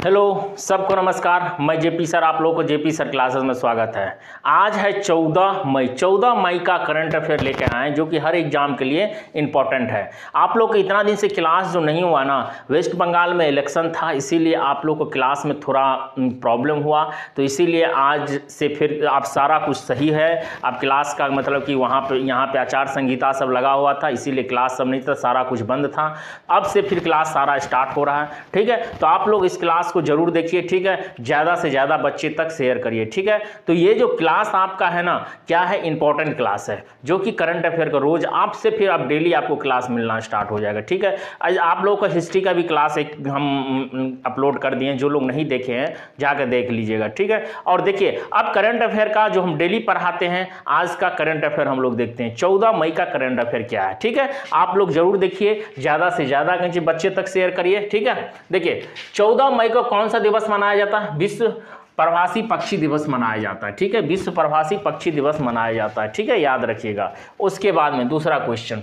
Hello सबको नमस्कार। मैं जेपी सर, आप लोगों को जेपी सर क्लासेस में स्वागत है। आज है 14 मई का करंट अफेयर लेके आए जो कि हर एग्जाम के लिए इम्पोर्टेंट है। आप लोग को इतना दिन से क्लास जो नहीं हुआ ना, वेस्ट बंगाल में इलेक्शन था, इसीलिए आप लोग को क्लास में थोड़ा प्रॉब्लम हुआ, तो इसीलिए आज से फिर आप सारा कुछ सही है। आप क्लास का मतलब कि यहाँ पे आचार संहिता सब लगा हुआ था, इसीलिए क्लास सब नहीं था, सारा कुछ बंद था। अब से फिर क्लास सारा स्टार्ट हो रहा है, ठीक है। तो आप लोग इस क्लास को जरूर देखिए, ठीक है। ज़्यादा से ज़्यादा बच्चे तक शेयर करिए, ठीक है। तो ये जो क्लास आपका है ना, क्या है, इंपॉर्टेंट क्लास है जो कि करंट अफेयर का रोज आपसे फिर अब डेली आपको क्लास मिलना स्टार्ट हो जाएगा, ठीक है। आज आप लोगों का हिस्ट्री का भी क्लास एक हम अपलोड कर दिए, जो लोग नहीं देखे हैं जाकर देख लीजिएगा, ठीक है। और देखिए अब करंट अफेयर का जो हम डेली पढ़ाते हैं, आज का करंट अफेयर हम लोग देखते हैं। 14 मई का करंट अफेयर क्या है, ठीक है। आप लोग जरूर देखिए, ज़्यादा से ज़्यादा कहीं बच्चे तक शेयर करिए, ठीक है। देखिए 14 मई को कौन सा दिवस मनाया जाता है? विश्व प्रवासी पक्षी दिवस मनाया जाता है, ठीक है। विश्व प्रवासी पक्षी दिवस मनाया जाता है, ठीक है, याद रखिएगा। उसके बाद में दूसरा क्वेश्चन,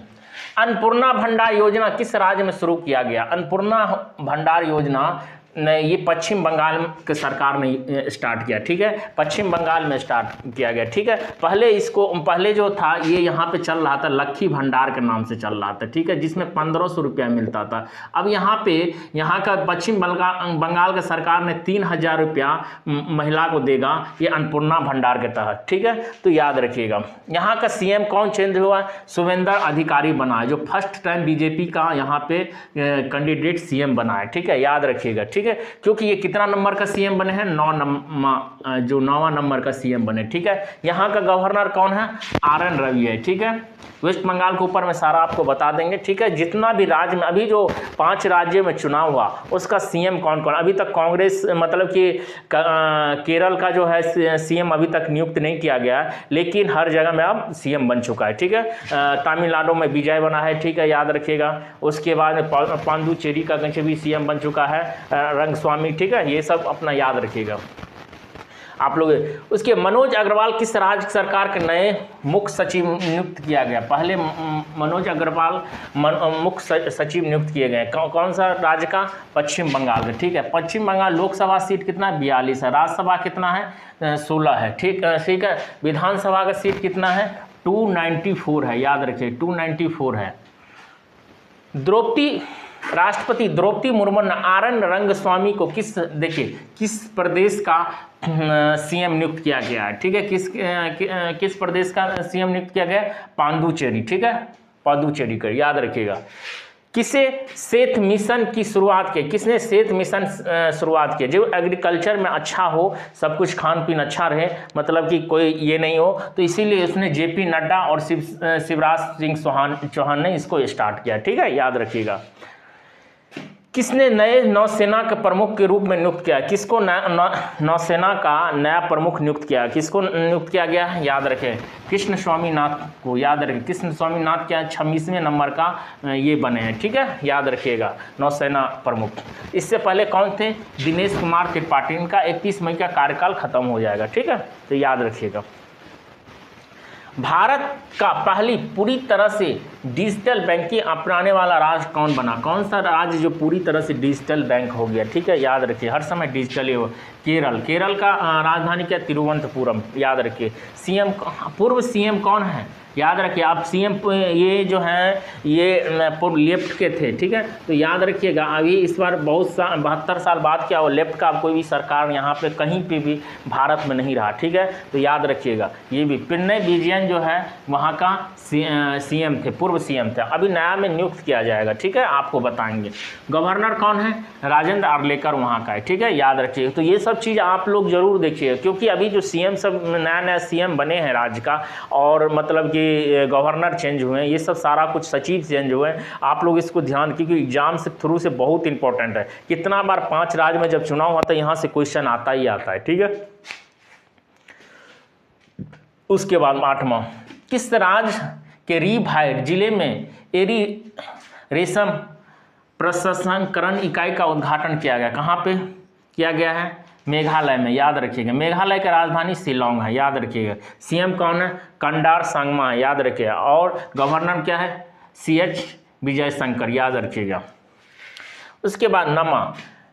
अन्नपूर्णा भंडार योजना किस राज्य में शुरू किया गया? अन्नपूर्णा भंडार योजना ये पश्चिम बंगाल के सरकार ने स्टार्ट किया, ठीक है। पश्चिम बंगाल में स्टार्ट किया गया, ठीक है। पहले जो था ये यहाँ पे चल रहा था, लक्की भंडार के नाम से चल रहा था, ठीक है, जिसमें 1500 रुपया मिलता था। अब यहाँ का पश्चिम बंगाल के सरकार ने 3000 रुपया महिला को देगा, ये अन्नपूर्णा भंडार के तहत, ठीक है। तो याद रखिएगा। यहाँ का सीएम कौन चेंज हुआ? शुभेंद्र अधिकारी बना है, जो फर्स्ट टाइम बीजेपी का यहाँ पे कैंडिडेट सीएम बना है, ठीक है, याद रखिएगा, ठीक है। क्योंकि ये कितना नंबर का सीएम बने हैं? 9वां नंबर का सीएम बने, ठीक है। यहाँ का गवर्नर कौन है? RN रवि है, ठीक है। वेस्ट बंगाल के ऊपर में सारा आपको बता देंगे, ठीक है। जितना भी राज्य में अभी जो 5 राज्यों में चुनाव हुआ उसका सीएम कौन कौन, अभी तक कांग्रेस मतलब कि केरल का जो है सीएम अभी तक नियुक्त नहीं किया गया, लेकिन हर जगह में अब सीएम बन चुका है, ठीक है। तमिलनाडु में विजय बना है, ठीक है, याद रखिएगा। उसके बाद में पांडुचेरी का कहीं भी सीएम बन चुका है, रंगस्वामी, ठीक है। ये सब अपना याद रखिएगा आप लोग। उसके मनोज अग्रवाल किस राज्य सरकार के नए मुख्य सचिव नियुक्त किया गया? पहले मनोज अग्रवाल मुख्य सचिव नियुक्त किए गए, कौन सा राज्य का? पश्चिम बंगाल का, ठीक है। पश्चिम बंगाल लोकसभा सीट कितना है? 42 है। राज्यसभा कितना है? 16 है, ठीक है। विधानसभा का सीट कितना है? 294 है, याद रखिए 294 है। राष्ट्रपति द्रौपदी मुर्मू ने RN रंगस्वामी को किस प्रदेश का सीएम नियुक्त किया गया है, ठीक है। किस प्रदेश का सीएम नियुक्त किया गया? पांडुचेरी, ठीक है, पांडुचेरी का, याद रखिएगा। किसने सेठ मिशन की शुरुआत की? किसने सेठ मिशन शुरुआत की? जो एग्रीकल्चर में अच्छा हो, सब कुछ खान पीन अच्छा रहे, मतलब कि कोई ये नहीं हो, तो इसीलिए उसने JP नड्डा और शिवराज सिंह चौहान ने इसको स्टार्ट किया, ठीक है, याद रखिएगा। किसने नए नौसेना के प्रमुख के रूप में नियुक्त किया? किसको नौसेना का नया प्रमुख नियुक्त किया? किसको नियुक्त किया गया? याद रखें, कृष्ण स्वामीनाथ को, याद रखें। कृष्ण स्वामीनाथ क्या 26वें नंबर का ये बने हैं, ठीक है, याद रखिएगा, नौसेना प्रमुख। इससे पहले कौन थे? दिनेश कुमार त्रिपाठी। इनका 31 मई का कार्यकाल खत्म हो जाएगा, ठीक है, तो याद रखिएगा। भारत का पहली पूरी तरह से डिजिटल बैंकिंग अपनाने वाला राज्य कौन बना? कौन सा राज्य जो पूरी तरह से डिजिटल बैंक हो गया, ठीक है, याद रखिए, हर समय डिजिटल ही हो। केरल का राजधानी क्या? तिरुवनंतपुरम, याद रखिए। पूर्व सीएम कौन है? याद रखिए आप, सीएम ये जो है ये पूर्व लेफ्ट के थे, ठीक है, तो याद रखिएगा। अभी इस बार 72 साल बाद क्या हो, लेफ्ट का कोई भी सरकार यहाँ पे कहीं पे भी भारत में नहीं रहा, ठीक है, तो याद रखिएगा। ये भी पिनरई विजयन जो है वहाँ का सीएम थे, पूर्व सीएम थे, अभी नया में नियुक्त किया जाएगा, ठीक है, आपको बताएंगे। गवर्नर कौन है? राजेंद्र आर्लेकर वहाँ का है, ठीक है, याद रखिएगा। तो ये सब चीज़ आप लोग जरूर देखिए, क्योंकि अभी जो सीएम सब नया सीएम बने हैं राज्य का, और मतलब कि गवर्नर चेंज हुए हैं, ये सब सारा कुछ सचिव चेंज हुए हैं, आप लोग इसको ध्यान, क्योंकि एग्जाम से थ्रू से बहुत इंपॉर्टेंट है। कितना बार 5 राज्य में जब चुनाव होता है यहाँ से क्वेश्चन आता ही आता है, ठीक है। उसके बाद 8वां, किस राज्य के रीभाइड जिले में एरी रेशम प्रसंस्करण इकाई का उद्घाटन किया गया? कहाँ पे किया गया है? मेघालय में, याद रखिएगा। मेघालय की राजधानी शिलोंग है, याद रखिएगा। सीएम कौन है? कंडार संगमा, याद रखिएगा। और गवर्नर क्या है? CH विजय शंकर, याद रखिएगा। उसके बाद 9वां,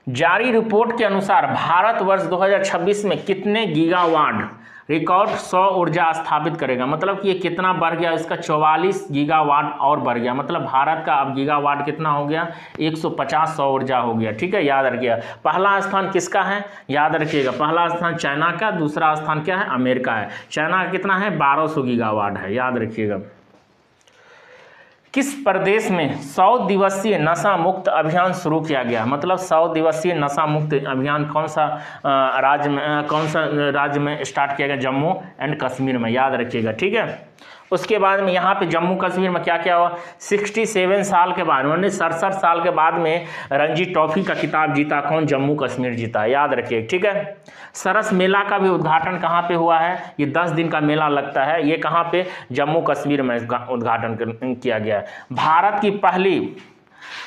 जारी रिपोर्ट के अनुसार भारत वर्ष 2026 में कितने गीगावाट रिकॉर्ड सौर ऊर्जा स्थापित करेगा? मतलब कि ये कितना बढ़ गया, इसका 44 गीगावाट और बढ़ गया। मतलब भारत का अब गीगावाट कितना हो गया? 150 सौर ऊर्जा हो गया। ठीक है, याद रखिएगा। पहला स्थान किसका है? याद रखिएगा, पहला स्थान चाइना का, दूसरा स्थान क्या है? अमेरिका है। चाइना का कितना है? 1200 गीगावाट है, याद रखिएगा। किस प्रदेश में 100 दिवसीय नशा मुक्त अभियान शुरू किया गया? मतलब 100 दिवसीय नशा मुक्त अभियान कौन सा राज्य में स्टार्ट किया गया? जम्मू एंड कश्मीर में, याद रखिएगा। ठीक है, उसके बाद में यहाँ पे जम्मू कश्मीर में क्या क्या हुआ? 67 साल के बाद, 67 साल के बाद में रणजी ट्रॉफी का खिताब जीता कौन? जम्मू कश्मीर जीता, याद रखिए। ठीक है, सरस मेला का भी उद्घाटन कहाँ पे हुआ है? ये 10 दिन का मेला लगता है, ये कहाँ पे? जम्मू कश्मीर में उद्घाटन किया गया है। भारत की पहली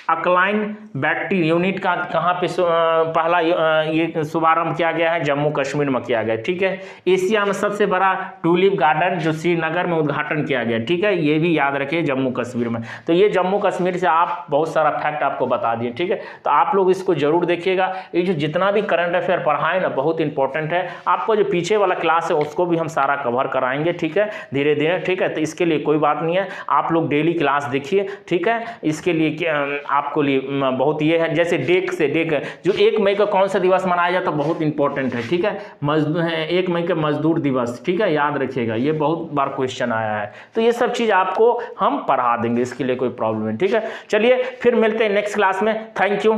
अक्लाइन बैटरी यूनिट का कहाँ पे पहला ये शुभारंभ किया गया है? जम्मू कश्मीर में किया गया। ठीक है, एशिया में सबसे बड़ा टूलिप गार्डन जो श्रीनगर में उद्घाटन किया गया। ठीक है, ये भी याद रखिए, जम्मू कश्मीर में। तो ये जम्मू कश्मीर से आप बहुत सारा फैक्ट आपको बता दिए। ठीक है, तो आप लोग इसको जरूर देखिएगा। ये जो जितना भी करंट अफेयर पढ़ाए ना, बहुत इंपॉर्टेंट है। आपको जो पीछे वाला क्लास है उसको भी हम सारा कवर कराएंगे। ठीक है, धीरे धीरे। ठीक है, तो इसके लिए कोई बात नहीं है, आप लोग डेली क्लास देखिए। ठीक है, इसके लिए आपको लिए बहुत ये है, जैसे डेक से डेक जो 1 मई का कौन सा दिवस मनाया जाता है? बहुत इंपॉर्टेंट है। ठीक है, मजदूर है 1 मई का मजदूर दिवस। ठीक है, याद रखिएगा, ये बहुत बार क्वेश्चन आया है। तो ये सब चीज़ आपको हम पढ़ा देंगे, इसके लिए कोई प्रॉब्लम नहीं। ठीक है, चलिए फिर मिलते हैं नेक्स्ट क्लास में। Thank you.